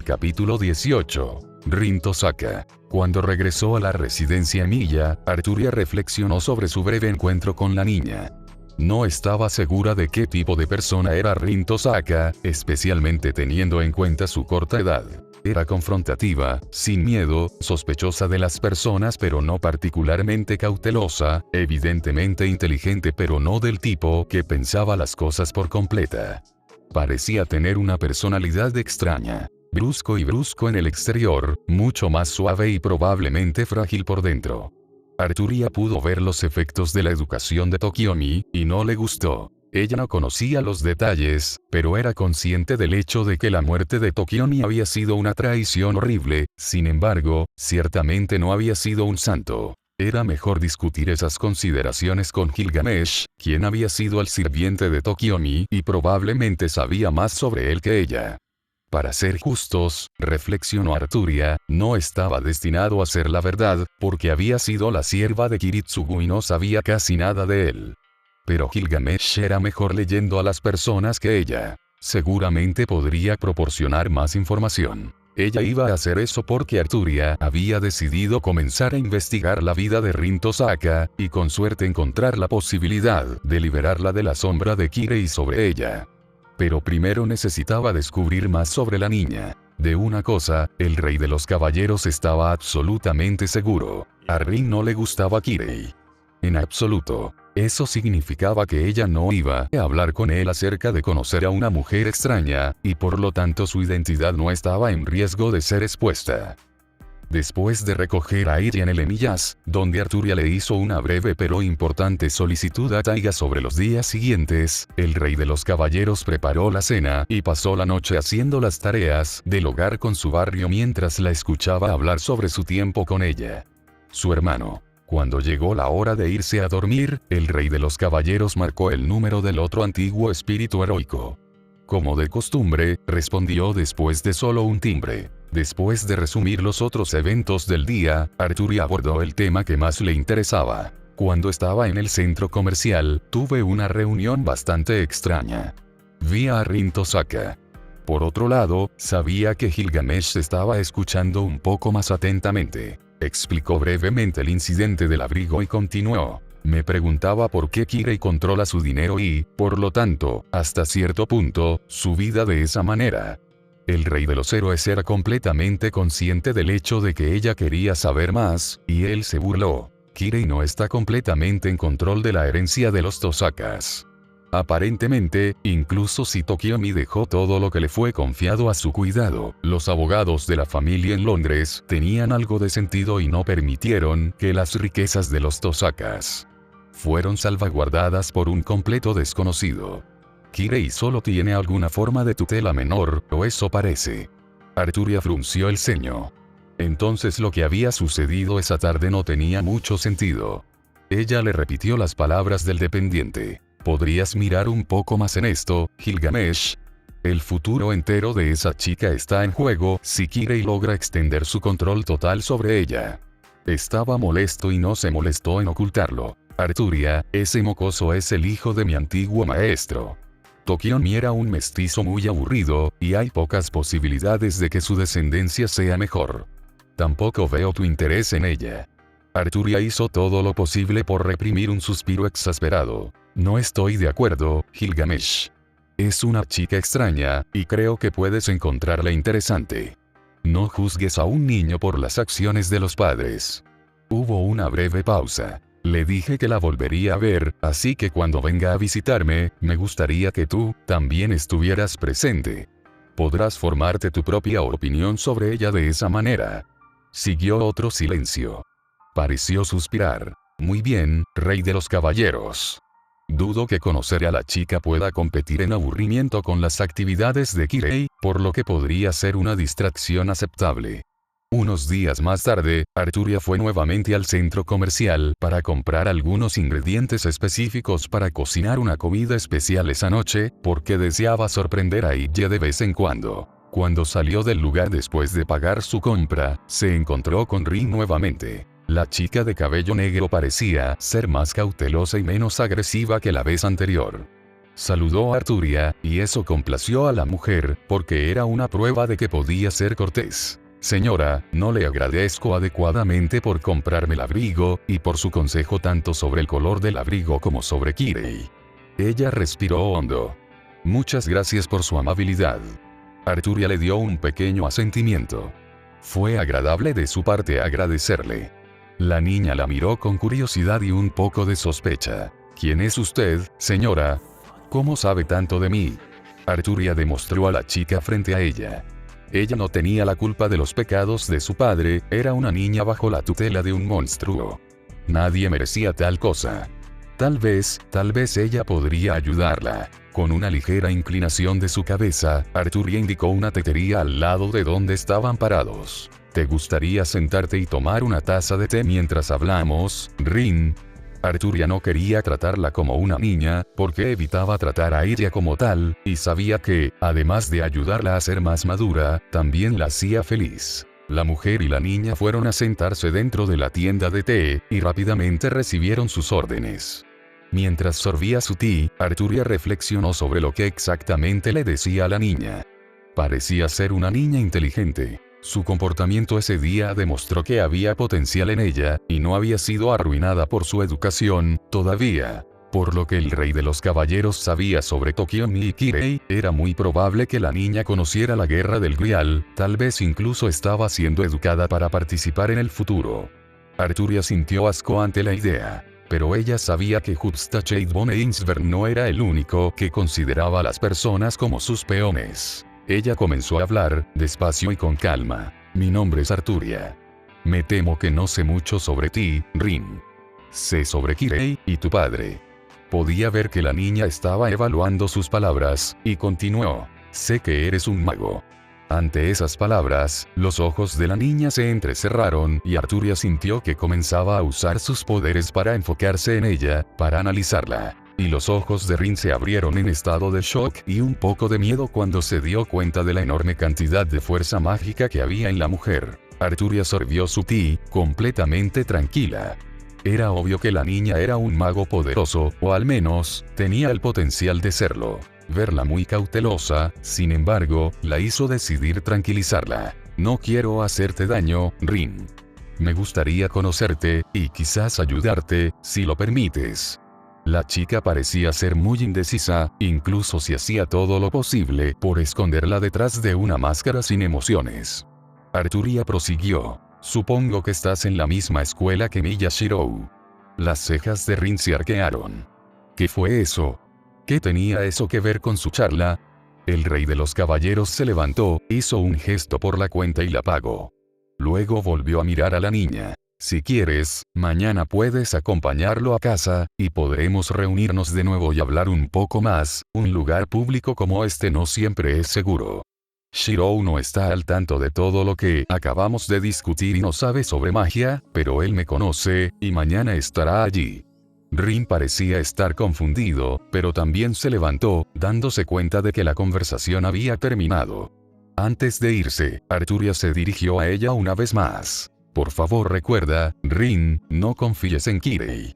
Capítulo 18. Rin Tosaka. Cuando regresó a la residencia Miya, Arturia reflexionó sobre su breve encuentro con la niña. No estaba segura de qué tipo de persona era Rin Tosaka, especialmente teniendo en cuenta su corta edad. Era confrontativa, sin miedo, sospechosa de las personas pero no particularmente cautelosa, evidentemente inteligente pero no del tipo que pensaba las cosas por completa. Parecía tener una personalidad extraña. Brusco en el exterior, mucho más suave y probablemente frágil por dentro. Arturia pudo ver los efectos de la educación de Tokiomi, y no le gustó. Ella no conocía los detalles, pero era consciente del hecho de que la muerte de Tokiomi había sido una traición horrible, sin embargo, ciertamente no había sido un santo. Era mejor discutir esas consideraciones con Gilgamesh, quien había sido el sirviente de Tokiomi y probablemente sabía más sobre él que ella. Para ser justos, reflexionó Arturia, no estaba destinado a ser la verdad, porque había sido la sierva de Kiritsugu y no sabía casi nada de él. Pero Gilgamesh era mejor leyendo a las personas que ella. Seguramente podría proporcionar más información. Ella iba a hacer eso porque Arturia había decidido comenzar a investigar la vida de Rin Tosaka, y con suerte encontrar la posibilidad de liberarla de la sombra de Kirei sobre ella. Pero primero necesitaba descubrir más sobre la niña. De una cosa, el rey de los caballeros estaba absolutamente seguro. A Rin no le gustaba Kirei. En absoluto. Eso significaba que ella no iba a hablar con él acerca de conocer a una mujer extraña, y por lo tanto su identidad no estaba en riesgo de ser expuesta. Después de recoger a Iri en el Emillas, donde Arturia le hizo una breve pero importante solicitud a Taiga sobre los días siguientes, el rey de los caballeros preparó la cena y pasó la noche haciendo las tareas del hogar con su barrio mientras la escuchaba hablar sobre su tiempo con ella. Su hermano. Cuando llegó la hora de irse a dormir, el rey de los caballeros marcó el número del otro antiguo espíritu heroico. Como de costumbre, respondió después de solo un timbre. Después de resumir los otros eventos del día, Arturia abordó el tema que más le interesaba. Cuando estaba en el centro comercial, tuve una reunión bastante extraña. Vi a Rin Tosaka. Por otro lado, sabía que Gilgamesh estaba escuchando un poco más atentamente. Explicó brevemente el incidente del abrigo y continuó. Me preguntaba por qué Kirei controla su dinero y, por lo tanto, hasta cierto punto, su vida de esa manera. El rey de los héroes era completamente consciente del hecho de que ella quería saber más, y él se burló. Kirei no está completamente en control de la herencia de los Tosakas. Aparentemente, incluso si Tokiomi dejó todo lo que le fue confiado a su cuidado, los abogados de la familia en Londres tenían algo de sentido y no permitieron que las riquezas de los Tosakas fueron salvaguardadas por un completo desconocido. Kirei solo tiene alguna forma de tutela menor, o eso parece. Arturia frunció el ceño. Entonces lo que había sucedido esa tarde no tenía mucho sentido. Ella le repitió las palabras del dependiente. ¿Podrías mirar un poco más en esto, Gilgamesh? El futuro entero de esa chica está en juego si Kirei logra extender su control total sobre ella. Estaba molesto y no se molestó en ocultarlo. Arturia, ese mocoso es el hijo de mi antiguo maestro. Tokiomi era un mestizo muy aburrido, y hay pocas posibilidades de que su descendencia sea mejor. Tampoco veo tu interés en ella. Arturia hizo todo lo posible por reprimir un suspiro exasperado. No estoy de acuerdo, Gilgamesh. Es una chica extraña, y creo que puedes encontrarla interesante. No juzgues a un niño por las acciones de los padres. Hubo una breve pausa. Le dije que la volvería a ver, así que cuando venga a visitarme, me gustaría que tú, también estuvieras presente. Podrás formarte tu propia opinión sobre ella de esa manera. Siguió otro silencio. Pareció suspirar. Muy bien, rey de los caballeros. Dudo que conocer a la chica pueda competir en aburrimiento con las actividades de Kirei, por lo que podría ser una distracción aceptable. Unos días más tarde, Arturia fue nuevamente al centro comercial para comprar algunos ingredientes específicos para cocinar una comida especial esa noche, porque deseaba sorprender a Illa de vez en cuando. Cuando salió del lugar después de pagar su compra, se encontró con Rin nuevamente. La chica de cabello negro parecía ser más cautelosa y menos agresiva que la vez anterior. Saludó a Arturia, y eso complació a la mujer, porque era una prueba de que podía ser cortés. Señora, no le agradezco adecuadamente por comprarme el abrigo, y por su consejo tanto sobre el color del abrigo como sobre Kirei. Ella respiró hondo. Muchas gracias por su amabilidad. Arturia le dio un pequeño asentimiento. Fue agradable de su parte agradecerle. La niña la miró con curiosidad y un poco de sospecha. ¿Quién es usted, señora? ¿Cómo sabe tanto de mí? Arturia demostró a la chica frente a ella. Ella no tenía la culpa de los pecados de su padre, era una niña bajo la tutela de un monstruo. Nadie merecía tal cosa. Tal vez ella podría ayudarla. Con una ligera inclinación de su cabeza, Arturia indicó una tetería al lado de donde estaban parados. ¿Te gustaría sentarte y tomar una taza de té mientras hablamos, Rin? Arturia no quería tratarla como una niña, porque evitaba tratar a ella como tal, y sabía que, además de ayudarla a ser más madura, también la hacía feliz. La mujer y la niña fueron a sentarse dentro de la tienda de té, y rápidamente recibieron sus órdenes. Mientras sorbía su té, Arturia reflexionó sobre lo que exactamente le decía a la niña. Parecía ser una niña inteligente. Su comportamiento ese día demostró que había potencial en ella, y no había sido arruinada por su educación, todavía. Por lo que el rey de los caballeros sabía sobre Tokiomi y Kirei, era muy probable que la niña conociera la guerra del Grial, tal vez incluso estaba siendo educada para participar en el futuro. Arturia sintió asco ante la idea. Pero ella sabía que Hupstacheit von Einsberg no era el único que consideraba a las personas como sus peones. Ella comenzó a hablar, despacio y con calma. Mi nombre es Arturia. Me temo que no sé mucho sobre ti, Rin. Sé sobre Kirei y tu padre. Podía ver que la niña estaba evaluando sus palabras, y continuó. Sé que eres un mago. Ante esas palabras, los ojos de la niña se entrecerraron y Arturia sintió que comenzaba a usar sus poderes para enfocarse en ella, para analizarla. Y los ojos de Rin se abrieron en estado de shock y un poco de miedo cuando se dio cuenta de la enorme cantidad de fuerza mágica que había en la mujer. Arturia sorbió su té, completamente tranquila. Era obvio que la niña era un mago poderoso, o al menos, tenía el potencial de serlo. Verla muy cautelosa, sin embargo, la hizo decidir tranquilizarla. No quiero hacerte daño, Rin. Me gustaría conocerte, y quizás ayudarte, si lo permites. La chica parecía ser muy indecisa, incluso si hacía todo lo posible por esconderla detrás de una máscara sin emociones. Arturia prosiguió. Supongo que estás en la misma escuela que Miyashiro. Las cejas de Rin se arquearon. ¿Qué fue eso? ¿Qué tenía eso que ver con su charla? El rey de los caballeros se levantó, hizo un gesto por la cuenta y la pagó. Luego volvió a mirar a la niña. Si quieres, mañana puedes acompañarlo a casa, y podremos reunirnos de nuevo y hablar un poco más. Un lugar público como este no siempre es seguro. Shirou no está al tanto de todo lo que acabamos de discutir y no sabe sobre magia, pero él me conoce, y mañana estará allí. Rin parecía estar confundido, pero también se levantó, dándose cuenta de que la conversación había terminado. Antes de irse, Arturia se dirigió a ella una vez más. Por favor recuerda, Rin, no confíes en Kirei.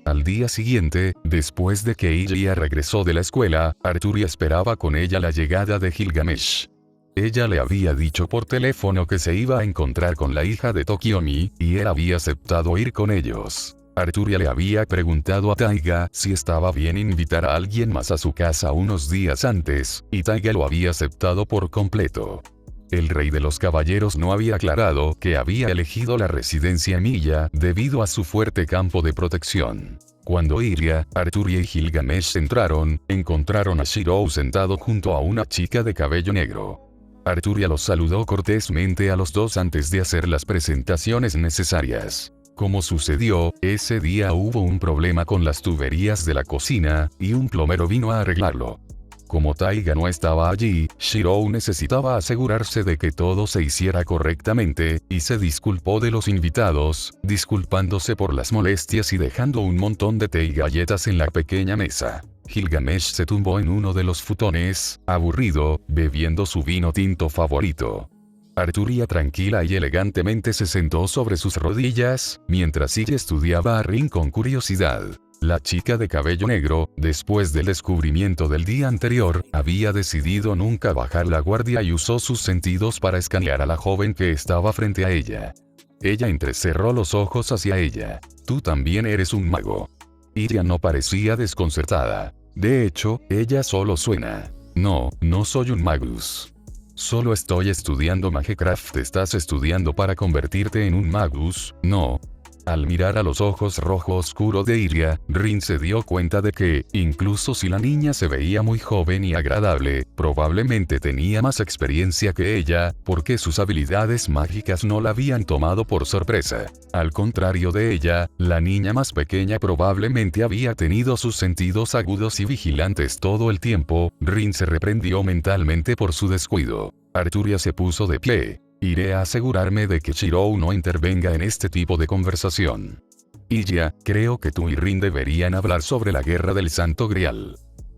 Al día siguiente, después de que Ilya regresó de la escuela, Arturia esperaba con ella la llegada de Gilgamesh. Ella le había dicho por teléfono que se iba a encontrar con la hija de Tokiomi, y él había aceptado ir con ellos. Arturia le había preguntado a Taiga si estaba bien invitar a alguien más a su casa unos días antes, y Taiga lo había aceptado por completo. El rey de los caballeros no había aclarado que había elegido la residencia Miya debido a su fuerte campo de protección. Cuando Ilya, Arturia y Gilgamesh encontraron a Shirou sentado junto a una chica de cabello negro. Arturia los saludó cortésmente a los dos antes de hacer las presentaciones necesarias. Como sucedió, ese día hubo un problema con las tuberías de la cocina, y un plomero vino a arreglarlo. Como Taiga no estaba allí, Shirou necesitaba asegurarse de que todo se hiciera correctamente, y se disculpó de los invitados, disculpándose por las molestias y dejando un montón de té y galletas en la pequeña mesa. Gilgamesh se tumbó en uno de los futones, aburrido, bebiendo su vino tinto favorito. Arturia tranquila y elegantemente se sentó sobre sus rodillas, mientras ella estudiaba a Rin con curiosidad. La chica de cabello negro, después del descubrimiento del día anterior, había decidido nunca bajar la guardia y usó sus sentidos para escanear a la joven que estaba frente a ella. Ella entrecerró los ojos hacia ella. Tú también eres un mago. Iria no parecía desconcertada. De hecho, ella solo suena. No, no soy un magus. Solo estoy estudiando Magecraft. ¿Estás estudiando para convertirte en un magus? No. Al mirar a los ojos rojo oscuro de Iria, Rin se dio cuenta de que, incluso si la niña se veía muy joven y agradable, probablemente tenía más experiencia que ella, porque sus habilidades mágicas no la habían tomado por sorpresa. Al contrario de ella, la niña más pequeña probablemente había tenido sus sentidos agudos y vigilantes todo el tiempo. Rin se reprendió mentalmente por su descuido. Arturia se puso de pie. Iré a asegurarme de que Shirou no intervenga en este tipo de conversación. Iria, creo que tú y Rin deberían hablar sobre la guerra del Santo Grial.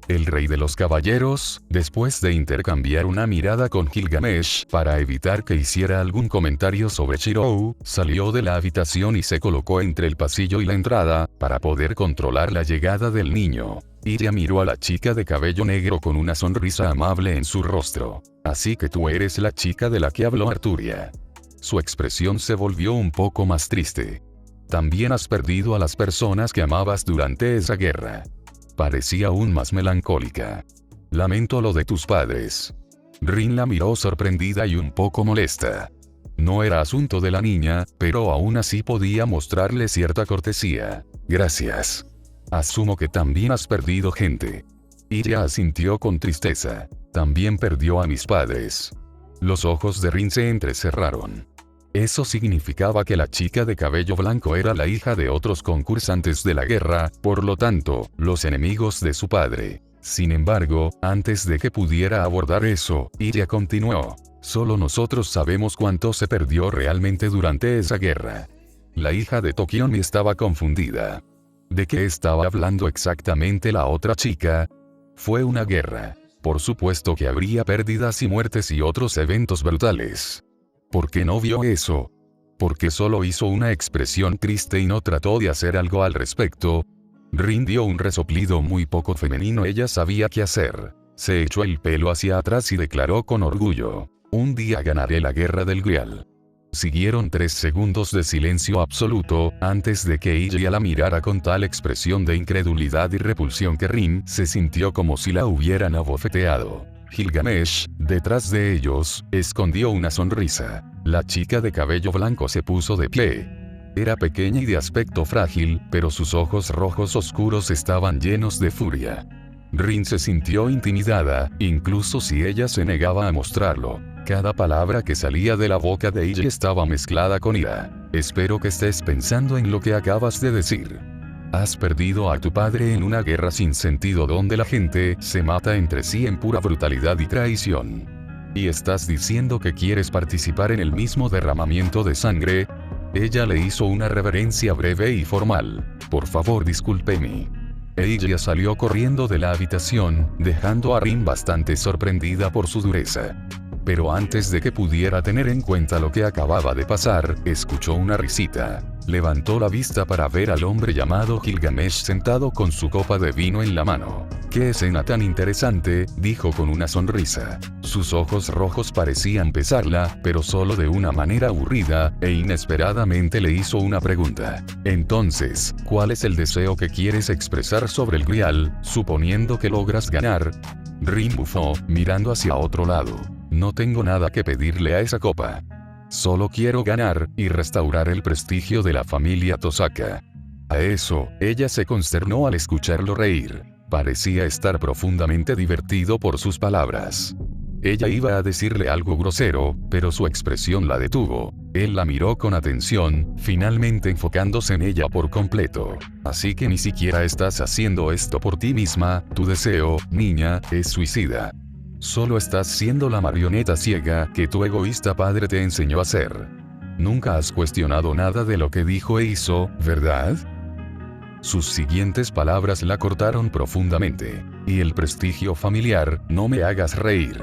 El rey de los caballeros, después de intercambiar una mirada con Gilgamesh para evitar que hiciera algún comentario sobre Shirou, salió de la habitación y se colocó entre el pasillo y la entrada, para poder controlar la llegada del niño. Iria miró a la chica de cabello negro con una sonrisa amable en su rostro. Así que tú eres la chica de la que habló Arturia. Su expresión se volvió un poco más triste. También has perdido a las personas que amabas durante esa guerra. Parecía aún más melancólica. Lamento lo de tus padres. Rin la miró sorprendida y un poco molesta. No era asunto de la niña, pero aún así podía mostrarle cierta cortesía. Gracias. Asumo que también has perdido gente. Iria asintió con tristeza. También perdió a mis padres. Los ojos de Rin se entrecerraron. Eso significaba que la chica de cabello blanco era la hija de otros concursantes de la guerra, por lo tanto, los enemigos de su padre. Sin embargo, antes de que pudiera abordar eso, Iria continuó. Solo nosotros sabemos cuánto se perdió realmente durante esa guerra. La hija de Tokiomi estaba confundida. ¿De qué estaba hablando exactamente la otra chica? Fue una guerra. Por supuesto que habría pérdidas y muertes y otros eventos brutales. ¿Por qué no vio eso? ¿Por qué solo hizo una expresión triste y no trató de hacer algo al respecto? Rin dio un resoplido muy poco femenino. Ella sabía qué hacer. Se echó el pelo hacia atrás y declaró con orgullo. Un día ganaré la guerra del Grial. Siguieron 3 segundos de silencio absoluto, antes de que Iria la mirara con tal expresión de incredulidad y repulsión que Rin se sintió como si la hubieran abofeteado. Gilgamesh, detrás de ellos, escondió una sonrisa. La chica de cabello blanco se puso de pie. Era pequeña y de aspecto frágil, pero sus ojos rojos oscuros estaban llenos de furia. Rin se sintió intimidada, incluso si ella se negaba a mostrarlo. Cada palabra que salía de la boca de ella estaba mezclada con ira. Espero que estés pensando en lo que acabas de decir. Has perdido a tu padre en una guerra sin sentido donde la gente se mata entre sí en pura brutalidad y traición. ¿Y estás diciendo que quieres participar en el mismo derramamiento de sangre? Ella le hizo una reverencia breve y formal. Por favor, discúlpeme. Ella salió corriendo de la habitación, dejando a Rin bastante sorprendida por su dureza. Pero antes de que pudiera tener en cuenta lo que acababa de pasar, escuchó una risita. Levantó la vista para ver al hombre llamado Gilgamesh sentado con su copa de vino en la mano. «¡Qué escena tan interesante!», dijo con una sonrisa. Sus ojos rojos parecían pesarla, pero solo de una manera aburrida, e inesperadamente le hizo una pregunta. «Entonces, ¿cuál es el deseo que quieres expresar sobre el Grial, suponiendo que logras ganar?» Rin bufó, mirando hacia otro lado. «No tengo nada que pedirle a esa copa. Solo quiero ganar, y restaurar el prestigio de la familia Tosaka». A eso, ella se consternó al escucharlo reír. Parecía estar profundamente divertido por sus palabras. Ella iba a decirle algo grosero, pero su expresión la detuvo. Él la miró con atención, finalmente enfocándose en ella por completo. «Así que ni siquiera estás haciendo esto por ti misma, tu deseo, niña, es suicida. Solo estás siendo la marioneta ciega que tu egoísta padre te enseñó a ser. Nunca has cuestionado nada de lo que dijo e hizo, ¿verdad?». Sus siguientes palabras la cortaron profundamente. «Y el prestigio familiar, no me hagas reír.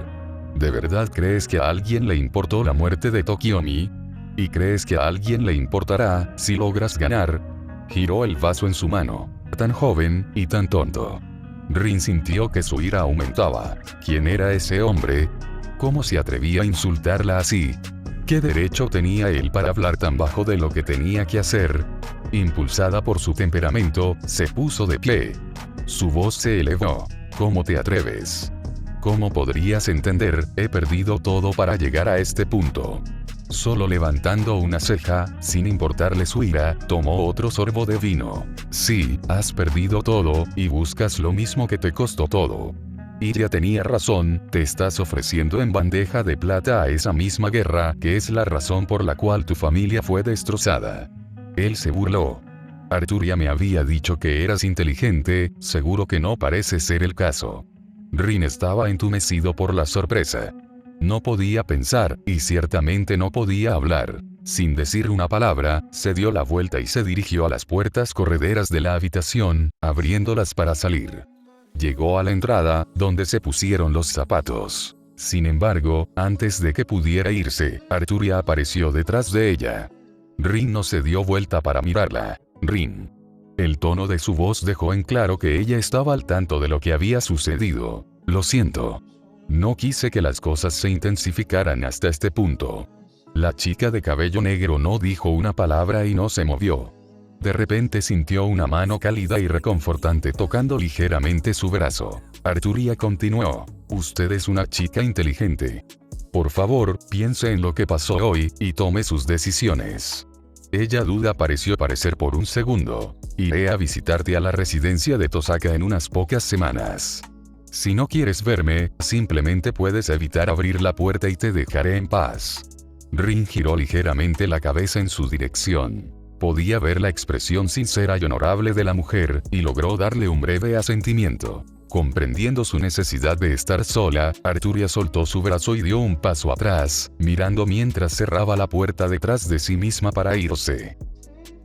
¿De verdad crees que a alguien le importó la muerte de Tokiomi? ¿Y crees que a alguien le importará si logras ganar?». Giró el vaso en su mano. Tan joven, y tan tonto. Rin sintió que su ira aumentaba. ¿Quién era ese hombre? ¿Cómo se atrevía a insultarla así? ¿Qué derecho tenía él para hablar tan bajo de lo que tenía que hacer? Impulsada por su temperamento, se puso de pie. Su voz se elevó. ¿Cómo te atreves? ¿Cómo podrías entender? He perdido todo para llegar a este punto. Solo levantando una ceja, sin importarle su ira, tomó otro sorbo de vino. Sí, has perdido todo, y buscas lo mismo que te costó todo. Iria tenía razón, te estás ofreciendo en bandeja de plata a esa misma guerra, que es la razón por la cual tu familia fue destrozada. Él se burló. Arturia me había dicho que eras inteligente, seguro que no parece ser el caso. Rin estaba entumecido por la sorpresa. No podía pensar, y ciertamente no podía hablar. Sin decir una palabra, se dio la vuelta y se dirigió a las puertas correderas de la habitación, abriéndolas para salir. Llegó a la entrada, donde se pusieron los zapatos. Sin embargo, antes de que pudiera irse, Arturia apareció detrás de ella. Rin no se dio vuelta para mirarla. Rin. El tono de su voz dejó en claro que ella estaba al tanto de lo que había sucedido. Lo siento. No quise que las cosas se intensificaran hasta este punto. La chica de cabello negro no dijo una palabra y no se movió. De repente sintió una mano cálida y reconfortante tocando ligeramente su brazo. Arturia continuó. Usted es una chica inteligente. Por favor, piense en lo que pasó hoy, y tome sus decisiones. Ella duda pareció parecer por un segundo. Iré a visitarte a la residencia de Tosaka en unas pocas semanas. Si no quieres verme, simplemente puedes evitar abrir la puerta y te dejaré en paz. Rin giró ligeramente la cabeza en su dirección. Podía ver la expresión sincera y honorable de la mujer, y logró darle un breve asentimiento. Comprendiendo su necesidad de estar sola, Arturia soltó su brazo y dio un paso atrás, mirando mientras cerraba la puerta detrás de sí misma para irse.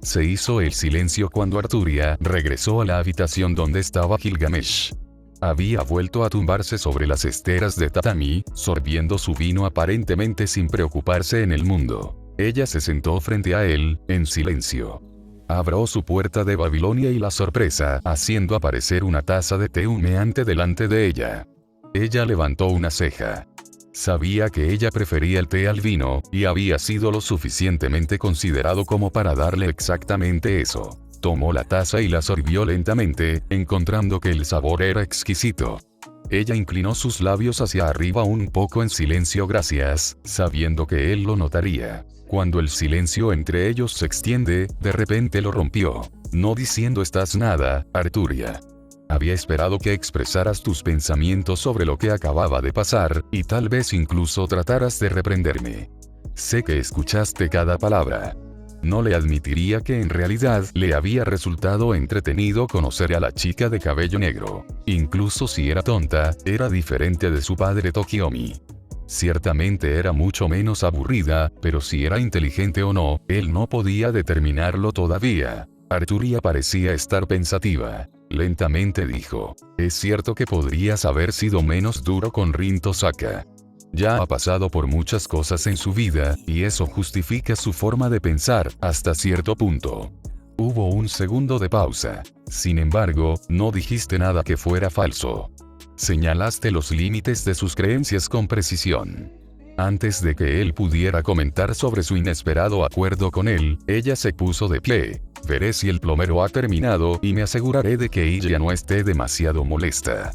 Se hizo el silencio cuando Arturia regresó a la habitación donde estaba Gilgamesh. Había vuelto a tumbarse sobre las esteras de tatami, sorbiendo su vino aparentemente sin preocuparse en el mundo. Ella se sentó frente a él, en silencio. Abrió su puerta de Babilonia y la sorpresa, haciendo aparecer una taza de té humeante delante de ella. Ella levantó una ceja. Sabía que ella prefería el té al vino, y había sido lo suficientemente considerado como para darle exactamente eso. Tomó la taza y la sorbió lentamente, encontrando que el sabor era exquisito. Ella inclinó sus labios hacia arriba un poco en silencio gracias, sabiendo que él lo notaría. Cuando el silencio entre ellos se extiende, de repente lo rompió. No diciendo estás nada, Arturia. Había esperado que expresaras tus pensamientos sobre lo que acababa de pasar, y tal vez incluso trataras de reprenderme. Sé que escuchaste cada palabra. No le admitiría que en realidad le había resultado entretenido conocer a la chica de cabello negro. Incluso si era tonta, era diferente de su padre Tokiomi. Ciertamente era mucho menos aburrida, pero si era inteligente o no, él no podía determinarlo todavía. Arturia parecía estar pensativa. Lentamente dijo, es cierto que podrías haber sido menos duro con Rin Tosaka. Ya ha pasado por muchas cosas en su vida, y eso justifica su forma de pensar, hasta cierto punto. Hubo un segundo de pausa. Sin embargo, no dijiste nada que fuera falso. Señalaste los límites de sus creencias con precisión. Antes de que él pudiera comentar sobre su inesperado acuerdo con él, ella se puso de pie. Veré si el plomero ha terminado y me aseguraré de que ella no esté demasiado molesta.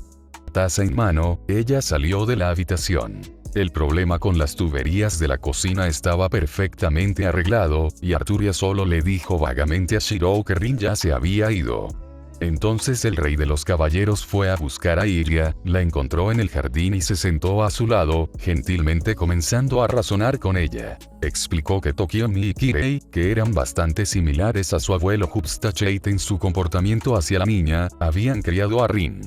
Taza en mano, ella salió de la habitación. El problema con las tuberías de la cocina estaba perfectamente arreglado, y Arturia solo le dijo vagamente a Shirou que Rin ya se había ido. Entonces el rey de los caballeros fue a buscar a Iria, la encontró en el jardín y se sentó a su lado, gentilmente comenzando a razonar con ella. Explicó que Tokiomi y Kirei, que eran bastante similares a su abuelo Hupstacheit en su comportamiento hacia la niña, habían criado a Rin.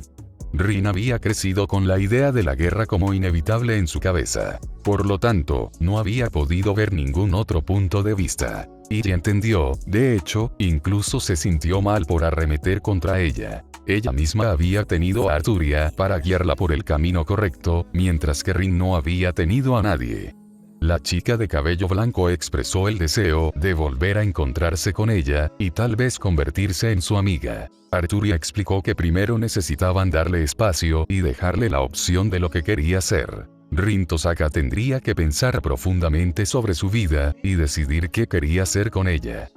Rin había crecido con la idea de la guerra como inevitable en su cabeza. Por lo tanto, no había podido ver ningún otro punto de vista. Iria entendió, de hecho, incluso se sintió mal por arremeter contra ella. Ella misma había tenido a Arturia para guiarla por el camino correcto, mientras que Rin no había tenido a nadie. La chica de cabello blanco expresó el deseo de volver a encontrarse con ella, y tal vez convertirse en su amiga. Arturia explicó que primero necesitaban darle espacio y dejarle la opción de lo que quería ser. Rin Tosaka tendría que pensar profundamente sobre su vida y decidir qué quería hacer con ella.